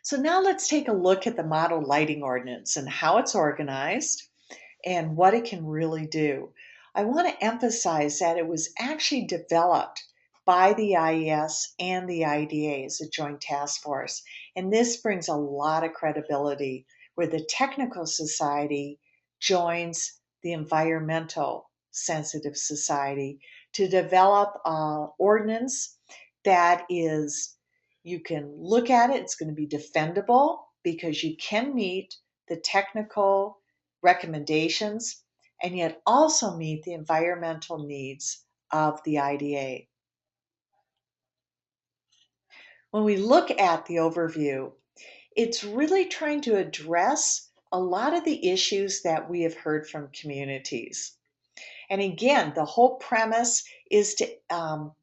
So now let's take a look at the Model Lighting Ordinance and how it's organized and what it can really do. I want to emphasize that it was actually developed by the IES and the IDA as a joint task force. And this brings a lot of credibility where the technical society joins the environmental sensitive society to develop an ordinance that is, you can look at it, it's going to be defendable because you can meet the technical recommendations and yet also meet the environmental needs of the IDA. When we look at the overview, it's really trying to address a lot of the issues that we have heard from communities. And again, the whole premise is to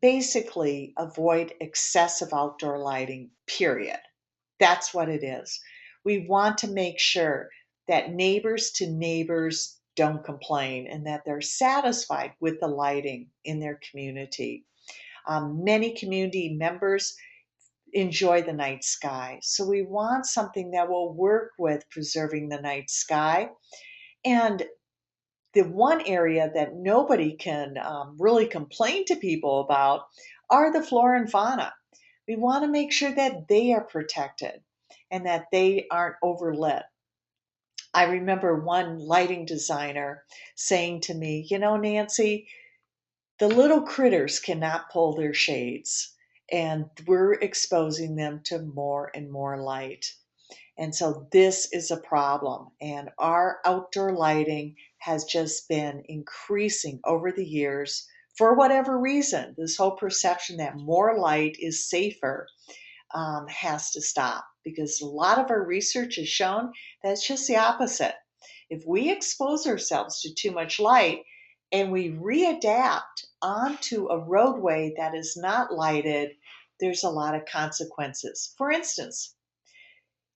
basically avoid excessive outdoor lighting, period. That's what it is. We want to make sure that neighbors to neighbors don't complain and that they're satisfied with the lighting in their community. Many community members enjoy the night sky. So we want something that will work with preserving the night sky. And the one area that nobody can really complain to people about are the flora and fauna. We want to make sure that they are protected and that they aren't overlit. I remember one lighting designer saying to me, you know, Nancy, the little critters cannot pull their shades, and we're exposing them to more and more light. And so this is a problem, and our outdoor lighting has just been increasing over the years for whatever reason. This whole perception that more light is safer has to stop because a lot of our research has shown that it's just the opposite. If we expose ourselves to too much light and we readapt onto a roadway that is not lighted, there's a lot of consequences. For instance,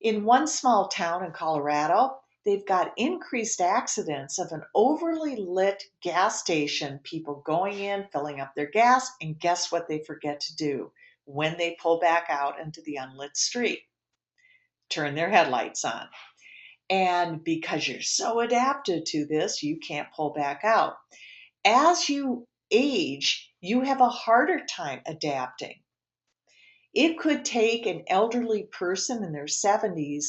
in one small town in Colorado, they've got increased accidents of an overly lit gas station, people going in, filling up their gas, and guess what they forget to do when they pull back out into the unlit street? Turn their headlights on. And because you're so adapted to this, you can't pull back out. As you age, you have a harder time adapting. It could take an elderly person in their 70s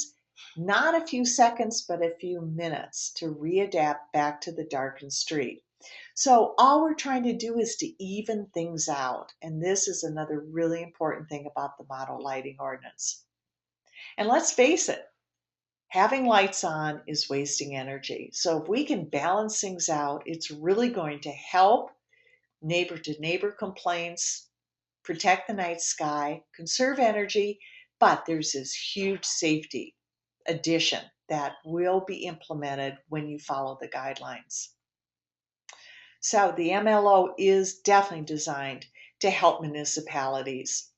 not a few seconds, but a few minutes to readapt back to the darkened street. So all we're trying to do is to even things out. And this is another really important thing about the model lighting ordinance. And let's face it, having lights on is wasting energy. So if we can balance things out, it's really going to help neighbor to neighbor complaints, protect the night sky, conserve energy, but there's this huge safety addition that will be implemented when you follow the guidelines. So the MLO is definitely designed to help municipalities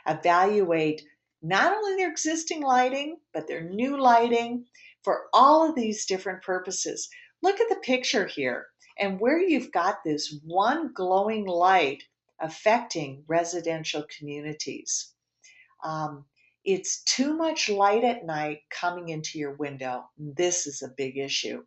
evaluate not only their existing lighting, but their new lighting for all of these different purposes. Look at the picture here and where you've got this one glowing light affecting residential communities. It's too much light at night coming into your window. This is a big issue.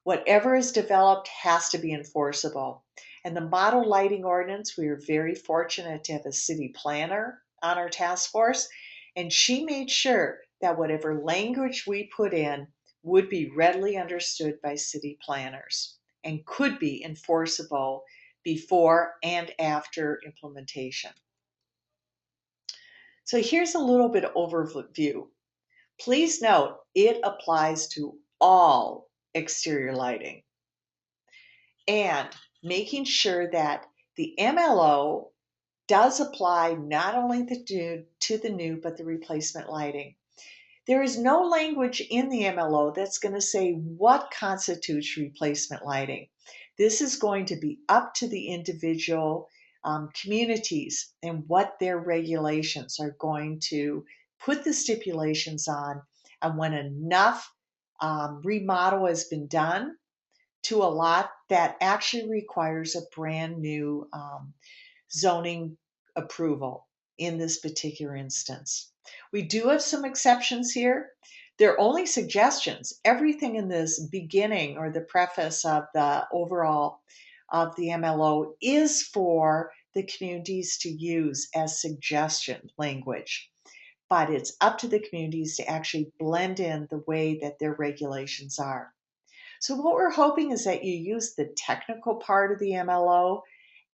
Whatever is developed has to be enforceable. And the model lighting ordinance, we are very fortunate to have a city planner on our task force, and she made sure that whatever language we put in would be readily understood by city planners and could be enforceable before and after implementation. So here's a little bit of overview. Please note, it applies to all exterior lighting and making sure that the MLO does apply not only to the new, but the replacement lighting. There is no language in the MLO that's going to say what constitutes replacement lighting. This is going to be up to the individual communities and what their regulations are going to put the stipulations on, and when enough remodel has been done to a lot that actually requires a brand new zoning approval in this particular instance. We do have some exceptions here. They're only suggestions. Everything in this beginning or the preface of the overall of the MLO is for the communities to use as suggestion language. But it's up to the communities to actually blend in the way that their regulations are. So what we're hoping is that you use the technical part of the MLO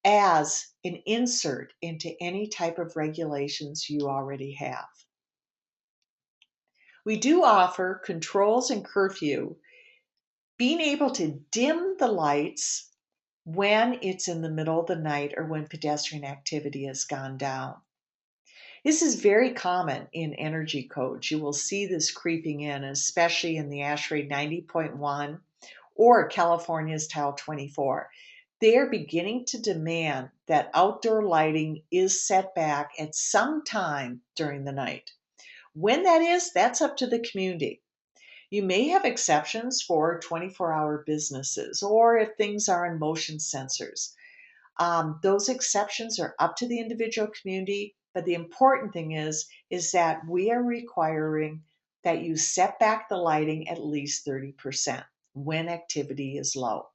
as an insert into any type of regulations you already have. We do offer controls and curfew, being able to dim the lights when it's in the middle of the night or when pedestrian activity has gone down. This is very common in energy codes. You will see this creeping in, especially in the ASHRAE 90.1 or California's Title 24. They are beginning to demand that outdoor lighting is set back at some time during the night. When that is, that's up to the community. You may have exceptions for 24-hour businesses or if things are in motion sensors. Those exceptions are up to the individual community, but the important thing is that we are requiring that you set back the lighting at least 30% when activity is low.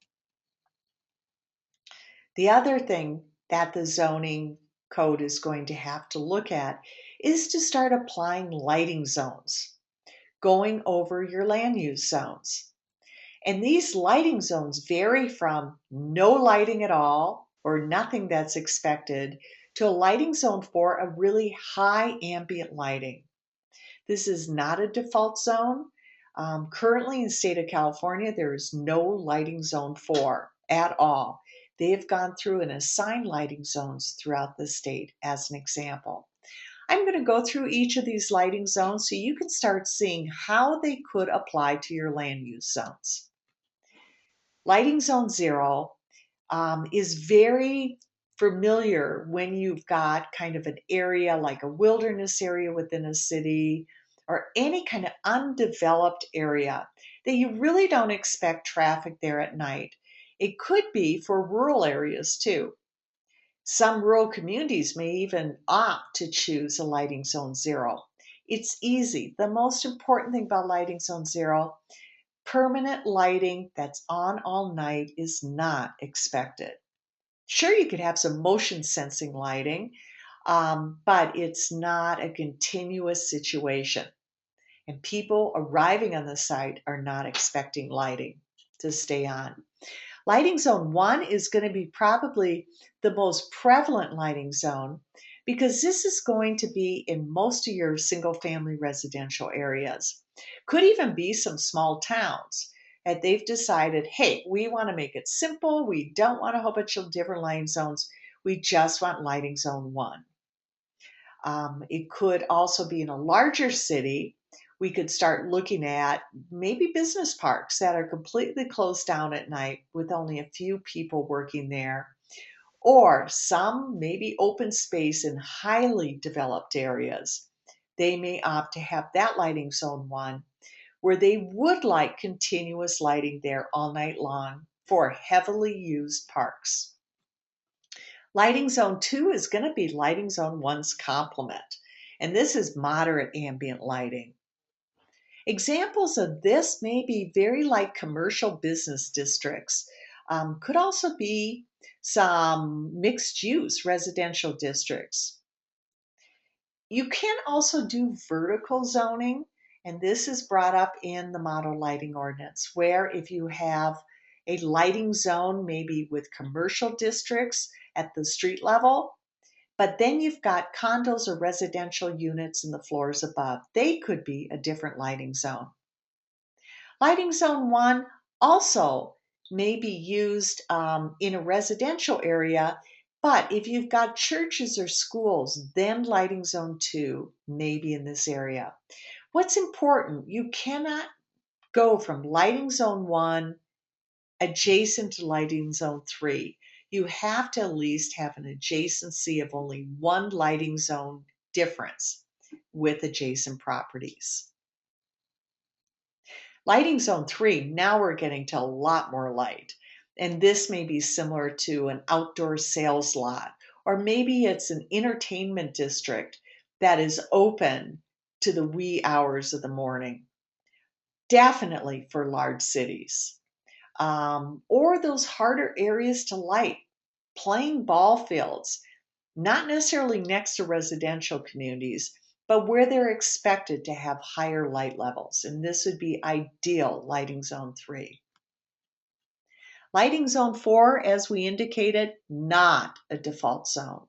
The other thing that the zoning code is going to have to look at is to start applying lighting zones, going over your land use zones. And these lighting zones vary from no lighting at all or nothing that's expected to a lighting zone for a really high ambient lighting. This is not a default zone. Currently in the state of California, there is no lighting zone 4 at all. They have gone through and assigned lighting zones throughout the state as an example. I'm going to go through each of these lighting zones so you can start seeing how they could apply to your land use zones. Lighting zone 0 is very familiar when you've got kind of an area like a wilderness area within a city or any kind of undeveloped area that you really don't expect traffic there at night. It could be for rural areas too. Some rural communities may even opt to choose a lighting zone 0. It's easy. The most important thing about lighting zone 0, permanent lighting that's on all night is not expected. Sure, you could have some motion sensing lighting, but it's not a continuous situation. And people arriving on the site are not expecting lighting to stay on. Lighting zone 1 is going to be probably the most prevalent lighting zone because this is going to be in most of your single family residential areas. Could even be some small towns that they've decided, hey, we want to make it simple. We don't want a whole bunch of different lighting zones. We just want lighting zone 1. It could also be in a larger city. We could start looking at maybe business parks that are completely closed down at night with only a few people working there, or some maybe open space in highly developed areas. They may opt to have that lighting zone 1 where they would like continuous lighting there all night long for heavily used parks. Lighting zone 2 is going to be lighting zone 1's complement, and this is moderate ambient lighting. Examples of this may be very like commercial business districts. Could also be some mixed use residential districts. You can also do vertical zoning, and this is brought up in the Model Lighting Ordinance, where if you have a lighting zone, maybe with commercial districts at the street level, but then you've got condos or residential units in the floors above. They could be a different lighting zone. Lighting zone 1 also may be used in a residential area, but if you've got churches or schools, then lighting zone 2 may be in this area. What's important, you cannot go from lighting zone 1 adjacent to lighting zone 3. You have to at least have an adjacency of only one lighting zone difference with adjacent properties. Lighting zone 3, now we're getting to a lot more light. And this may be similar to an outdoor sales lot, or maybe it's an entertainment district that is open to the wee hours of the morning. Definitely for large cities. Or those harder areas to light, playing ball fields, not necessarily next to residential communities, but where they're expected to have higher light levels. And this would be ideal lighting zone 3. Lighting zone 4, as we indicated, not a default zone.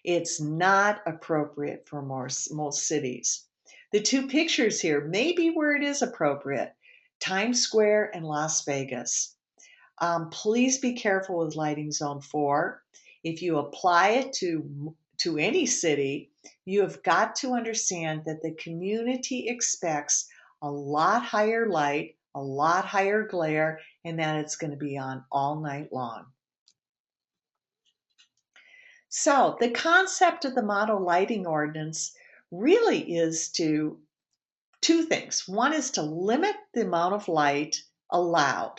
It's not appropriate for most cities. The two pictures here may be where it is appropriate: Times Square and Las Vegas. Please be careful with lighting zone 4. If you apply it to any city, you have got to understand that the community expects a lot higher light, a lot higher glare, and that it's going to be on all night long. So the concept of the model lighting ordinance really is two things. One is to limit the amount of light allowed.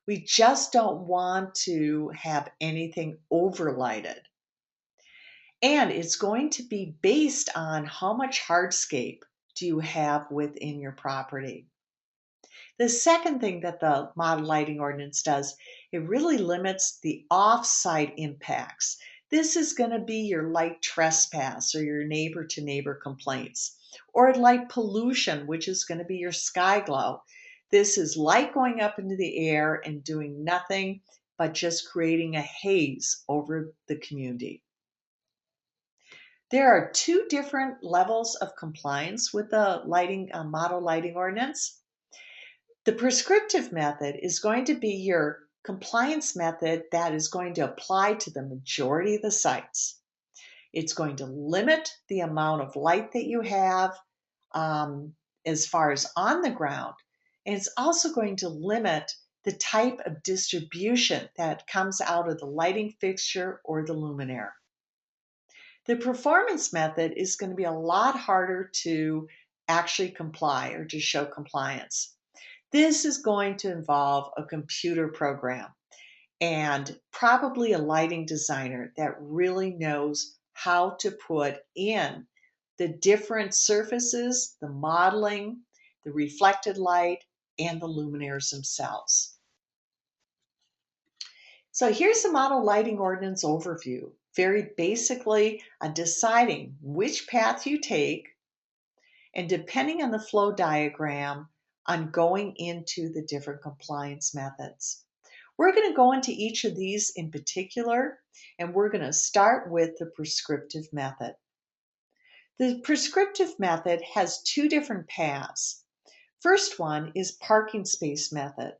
We just don't want to have anything overlighted. And it's going to be based on how much hardscape do you have within your property. The second thing that the model lighting ordinance does, it really limits the off-site impacts. This is going to be your light trespass or your neighbor-to-neighbor complaints, or light pollution, which is going to be your sky glow. This is light going up into the air and doing nothing but just creating a haze over the community. There are two different levels of compliance with the model lighting ordinance. The prescriptive method is going to be your compliance method that is going to apply to the majority of the sites. It's going to limit the amount of light that you have as far as on the ground, and it's also going to limit the type of distribution that comes out of the lighting fixture or the luminaire. The performance method is going to be a lot harder to actually comply or to show compliance. This is going to involve a computer program and probably a lighting designer that really knows how to put in the different surfaces, the modeling, the reflected light, and the luminaires themselves. So here's the model lighting ordinance overview. Very basically on deciding which path you take, and depending on the flow diagram, on going into the different compliance methods. We're going to go into each of these in particular, and we're going to start with the prescriptive method. The prescriptive method has two different paths. First one is parking space method,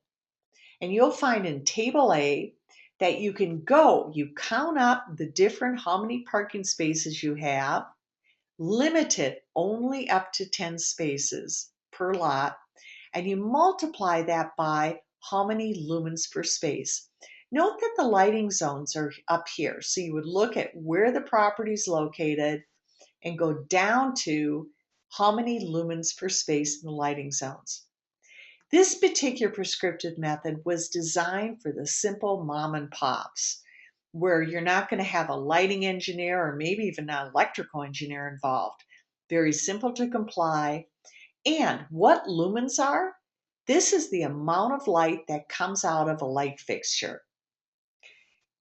and you'll find in Table A that you count up the different how many parking spaces you have, limited only up to 10 spaces per lot, and you multiply that by how many lumens per space. Note that the lighting zones are up here, so you would look at where the property is located and go down to how many lumens per space in the lighting zones. This particular prescriptive method was designed for the simple mom and pops, where you're not going to have a lighting engineer or maybe even an electrical engineer involved. Very simple to comply. And what lumens are? This is the amount of light that comes out of a light fixture.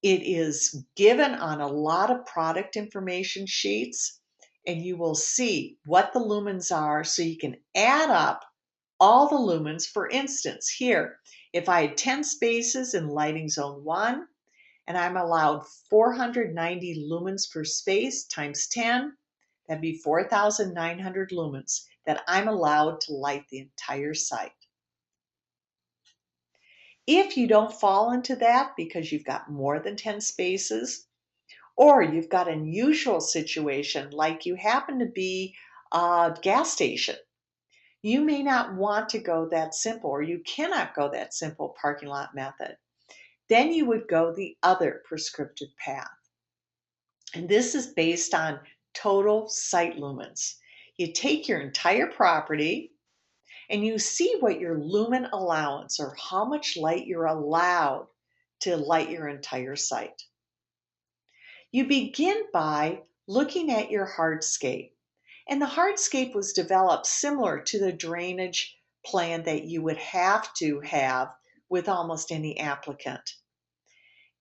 It is given on a lot of product information sheets, and you will see what the lumens are so you can add up all the lumens. For instance, here, if I had 10 spaces in lighting zone 1, and I'm allowed 490 lumens per space times 10, that'd be 4,900 lumens that I'm allowed to light the entire site. If you don't fall into that because you've got more than 10 spaces, or you've got an unusual situation like you happen to be a gas station, you may not want to go that simple, or you cannot go that simple parking lot method. Then you would go the other prescriptive path. And this is based on total site lumens. You take your entire property and you see what your lumen allowance, or how much light you're allowed to light your entire site. You begin by looking at your hardscape. And the hardscape was developed similar to the drainage plan that you would have to have with almost any applicant.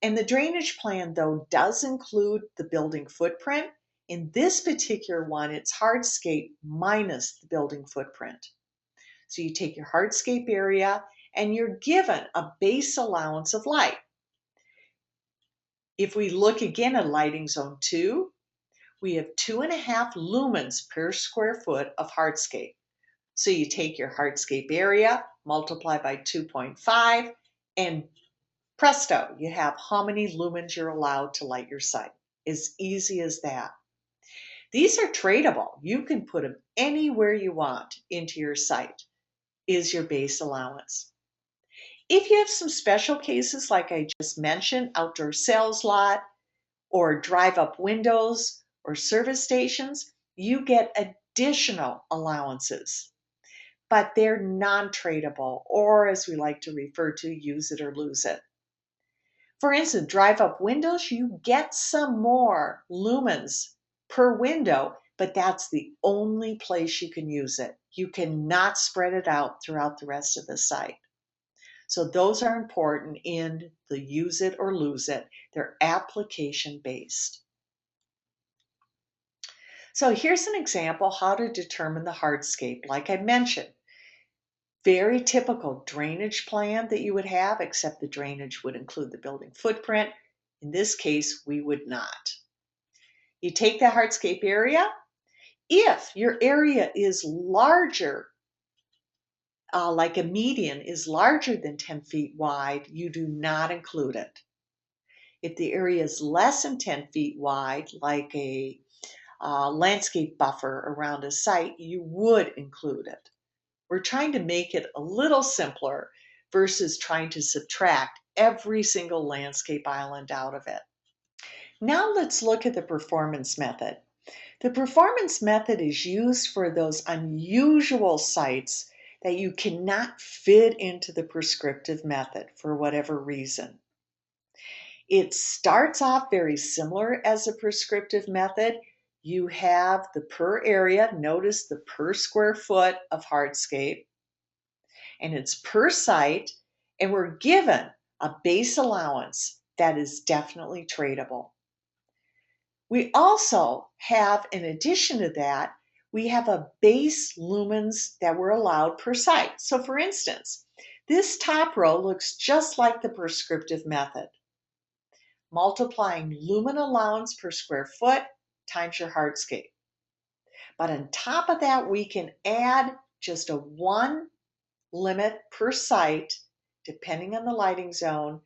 And the drainage plan, though, does include the building footprint. In this particular one, it's hardscape minus the building footprint. So you take your hardscape area and you're given a base allowance of light. If we look again at lighting zone 2, we have 2.5 lumens per square foot of hardscape. So you take your hardscape area, multiply by 2.5, and presto, you have how many lumens you're allowed to light your site. As easy as that. These are tradable. You can put them anywhere you want into your site, is your base allowance. If you have some special cases like I just mentioned, outdoor sales lot, or drive-up windows, or service stations, you get additional allowances. But they're non-tradable, or as we like to refer to, use it or lose it. For instance, drive-up windows, you get some more lumens per window, but that's the only place you can use it. You cannot spread it out throughout the rest of the site. So those are important in the use it or lose it. They're application based. So here's an example how to determine the hardscape. Like I mentioned, very typical drainage plan that you would have, except the drainage would include the building footprint. In this case, we would not. You take the hardscape area. If your area is larger, like a median is larger than 10 feet wide, you do not include it. If the area is less than 10 feet wide, like a landscape buffer around a site, you would include it. We're trying to make it a little simpler versus trying to subtract every single landscape island out of it. Now let's look at the performance method. The performance method is used for those unusual sites that you cannot fit into the prescriptive method for whatever reason. It starts off very similar as a prescriptive method. You have the per area, notice the per square foot of hardscape, and it's per site, and we're given a base allowance that is definitely tradable. We also have, in addition to that, we have a base lumens that we're allowed per site. So for instance, this top row looks just like the prescriptive method. Multiplying lumen allowance per square foot times your hardscape. But on top of that, we can add just a 1 limit per site, depending on the lighting zone,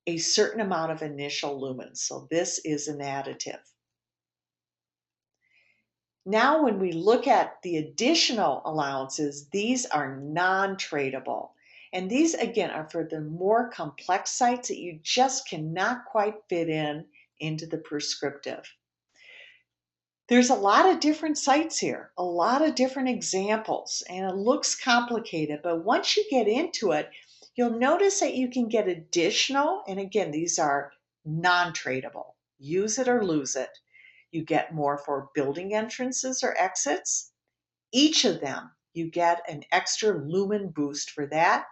a certain amount of initial lumens. So this is an additive. Now, when we look at the additional allowances, these are non-tradable. And these, again, are for the more complex sites that you just cannot quite fit into the prescriptive. There's a lot of different sites here, a lot of different examples, and it looks complicated. But once you get into it, you'll notice that you can get additional, and again, these are non-tradable. Use it or lose it. You get more for building entrances or exits. Each of them, you get an extra lumen boost for that.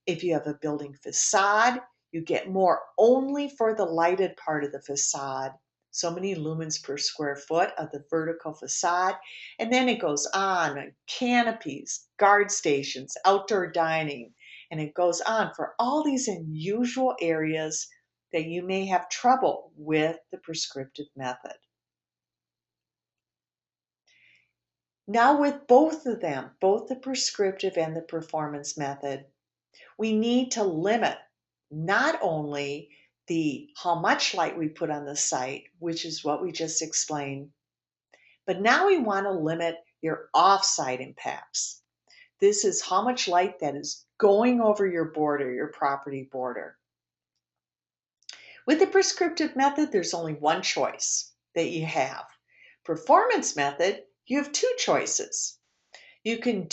If you have a building facade, you get more only for the lighted part of the facade. So many lumens per square foot of the vertical facade. And then it goes on, canopies, guard stations, outdoor dining, and it goes on for all these unusual areas that you may have trouble with the prescriptive method. Now with both of them, both the prescriptive and the performance method, we need to limit not only how much light we put on the site, which is what we just explained, but now we want to limit your off-site impacts. This is how much light that is going over your border, your property border. With the prescriptive method, there's only one choice that you have. Performance method, you have two choices. You can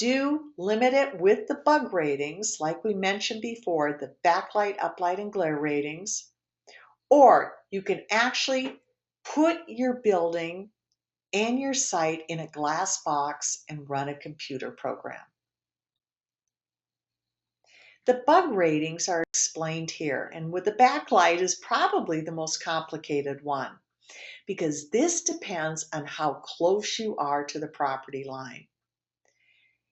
limit it with the bug ratings, like we mentioned before, the backlight, uplight, and glare ratings, or you can actually put your building and your site in a glass box and run a computer program. The bug ratings are explained here, and with the backlight is probably the most complicated one because this depends on how close you are to the property line.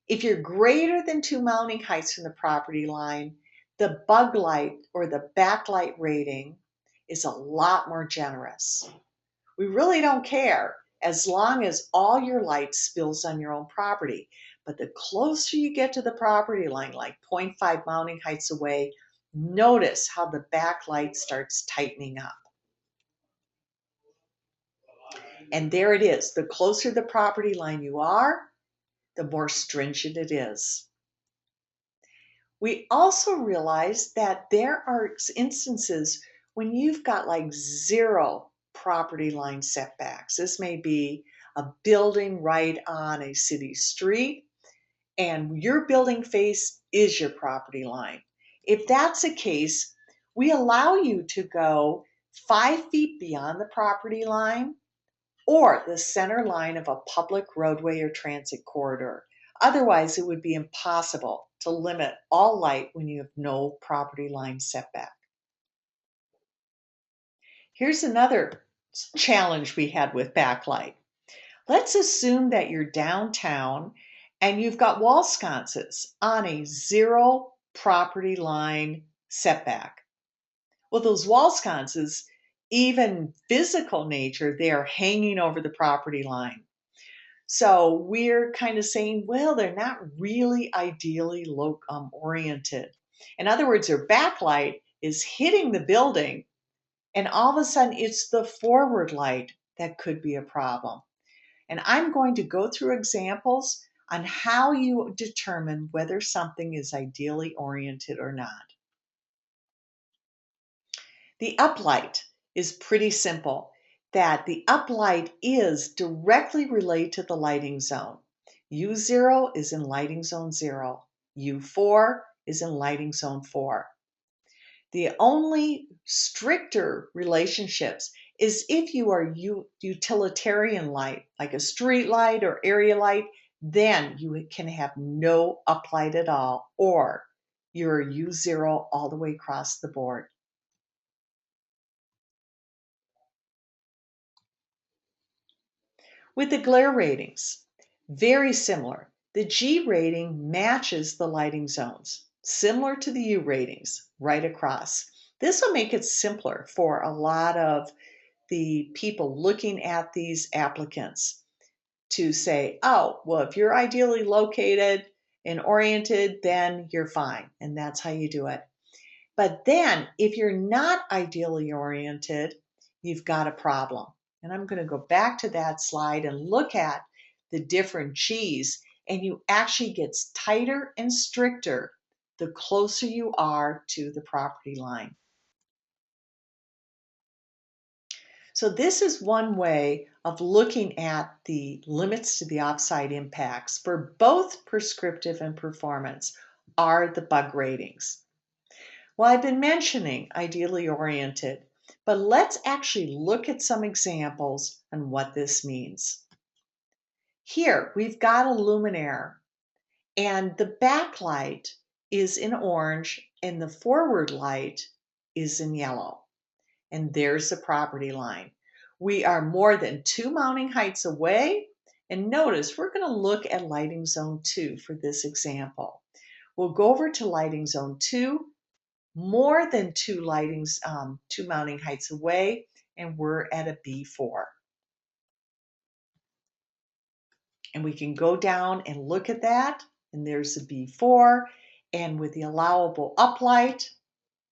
If you're greater than 2 mounting heights from the property line, the bug light or the backlight rating is a lot more generous. We really don't care as long as all your light spills on your own property. But the closer you get to the property line, like 0.5 mounting heights away, notice how the backlight starts tightening up. And there it is. The closer the property line you are, the more stringent it is. We also realize that there are instances when you've got like 0 property line setbacks. This may be a building right on a city street, and your building face is your property line. If that's the case, we allow you to go 5 feet beyond the property line or the center line of a public roadway or transit corridor. Otherwise, it would be impossible to limit all light when you have no property line setback. Here's another challenge we had with backlight. Let's assume that you're downtown and you've got wall sconces on a 0 property line setback. Well, those wall sconces, even physical nature, they are hanging over the property line. So we're kind of saying, well, they're not really ideally oriented. In other words, their backlight is hitting the building, and all of a sudden it's the forward light that could be a problem. And I'm going to go through examples on how you determine whether something is ideally oriented or not. The uplight is pretty simple, that the uplight is directly related to the lighting zone. U0 is in lighting zone 0. U4 is in lighting zone 4. The only stricter relationships is if you are utilitarian light, like a street light or area light, then you can have no uplight at all, or you're U0 all the way across the board. With the glare ratings, very similar. The G rating matches the lighting zones, similar to the U ratings, right across. This will make it simpler for a lot of the people looking at these applicants to say, oh, well, if you're ideally located and oriented, then you're fine. And that's how you do it. But then if you're not ideally oriented, you've got a problem. And I'm going to go back to that slide and look at the different G's, and you actually gets tighter and stricter the closer you are to the property line. So this is one way of looking at the limits to the offsite impacts for both prescriptive and performance are the bug ratings. Well, I've been mentioning ideally oriented, but let's actually look at some examples on what this means. Here, we've got a luminaire, and the backlight is in orange, and the forward light is in yellow. And there's the property line. We are more than 2 mounting heights away, and notice we're going to look at lighting zone 2 for this example. We'll go over to lighting zone 2, more than 2 mounting heights away, and we're at a B4. And we can go down and look at that, and there's a B4, and with the allowable uplight,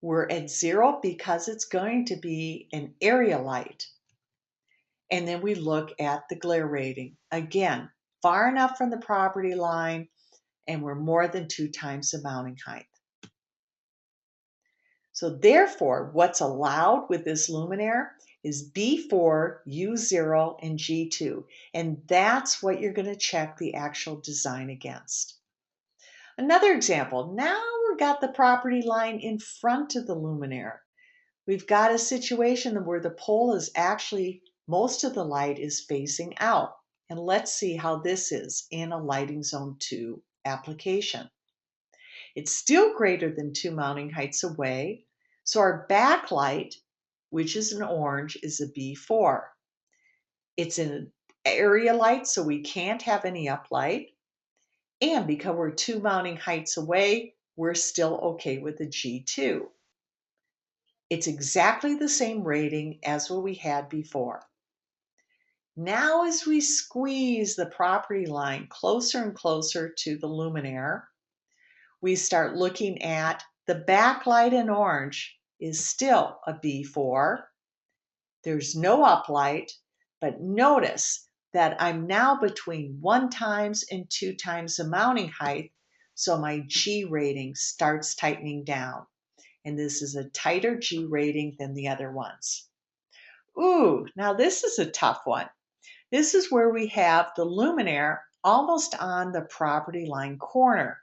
we're at 0 because it's going to be an area light. And then we look at the glare rating. Again, far enough from the property line, and we're more than 2 times the mounting height. So therefore, what's allowed with this luminaire is B4, U0, and G2. And that's what you're going to check the actual design against. Another example, now we've got the property line in front of the luminaire. We've got a situation where the pole is actually Most of the light is facing out. And let's see how this is in a lighting zone 2 application. It's still greater than 2 mounting heights away, so our backlight, which is an orange, is a B4. It's an area light, so we can't have any uplight. And because we're 2 mounting heights away, we're still okay with the G2. It's exactly the same rating as what we had before. Now as we squeeze the property line closer and closer to the luminaire, we start looking at the backlight in orange is still a B4. There's no uplight, but notice that I'm now between 1 times and 2 times the mounting height, so my G rating starts tightening down. And this is a tighter G rating than the other ones. Ooh, now this is a tough one. This is where we have the luminaire almost on the property line corner.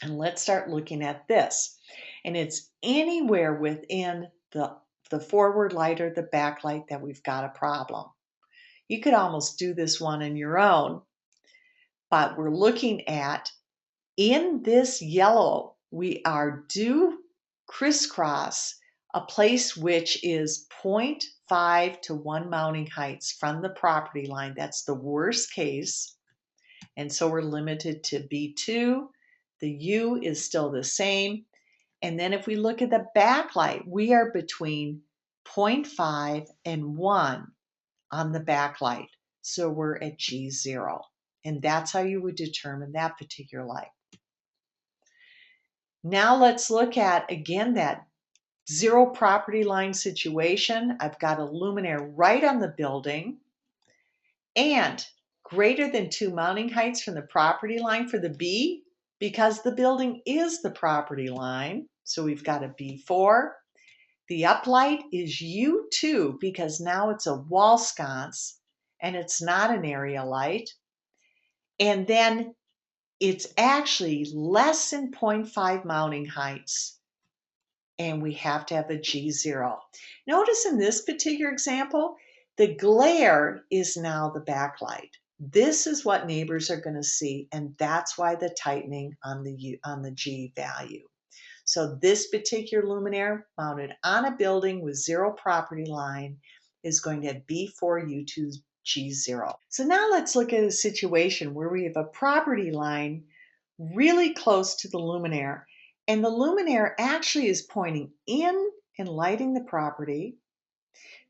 And let's start looking at this. And it's anywhere within the forward light or the backlight that we've got a problem. You could almost do this one on your own, but we're looking at in this yellow, we are due crisscross a place which is 0.5 to 1 mounting heights from the property line. That's the worst case. And so we're limited to B2. The U is still the same. And then if we look at the backlight, we are between 0.5 and 1 on the backlight. So we're at G0. And that's how you would determine that particular light. Now let's look at, again, that 0 property line situation. I've got a luminaire right on the building and greater than 2 mounting heights from the property line for the B, because the building is the property line. So we've got a B4. The uplight is U2 because now it's a wall sconce and it's not an area light. And then it's actually less than 0.5 mounting heights, and we have to have a G0. Notice in this particular example, the glare is now the backlight. This is what neighbors are going to see, and that's why the tightening on the G value. So this particular luminaire mounted on a building with 0 property line is going to have B4U2 G0. So now let's look at a situation where we have a property line really close to the luminaire, and the luminaire actually is pointing in and lighting the property,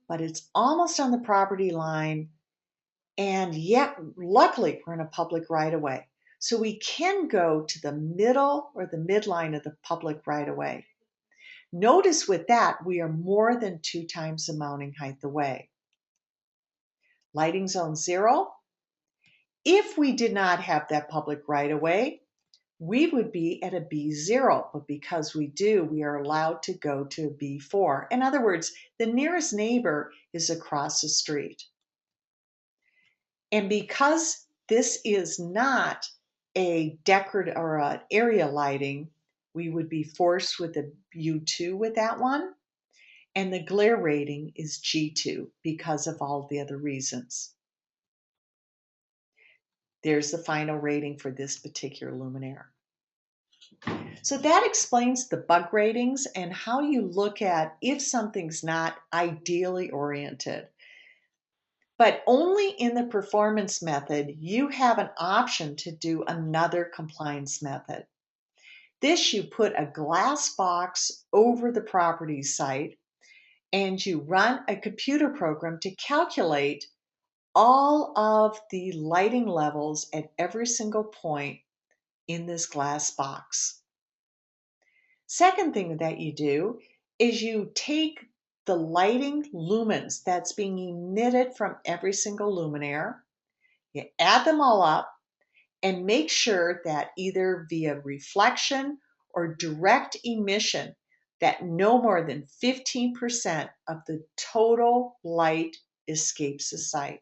but it's almost on the property line, and yet luckily we're in a public right-of-way. So we can go to the middle or the midline of the public right-of-way. Notice with that, we are more than 2 times the mounting height away. Lighting zone 0. If we did not have that public right-of-way, we would be at a B0, but because we do, we are allowed to go to a B4. In other words, the nearest neighbor is across the street. And because this is not a decorative or an area lighting, we would be forced with a U2 with that one. And the glare rating is G2 because of all the other reasons. There's the final rating for this particular luminaire. So that explains the bug ratings and how you look at if something's not ideally oriented. But only in the performance method, you have an option to do another compliance method. This, you put a glass box over the property site and you run a computer program to calculate all of the lighting levels at every single point in this glass box. Second thing that you do is you take the lighting lumens that's being emitted from every single luminaire, you add them all up and make sure that either via reflection or direct emission that no more than 15% of the total light escapes the site.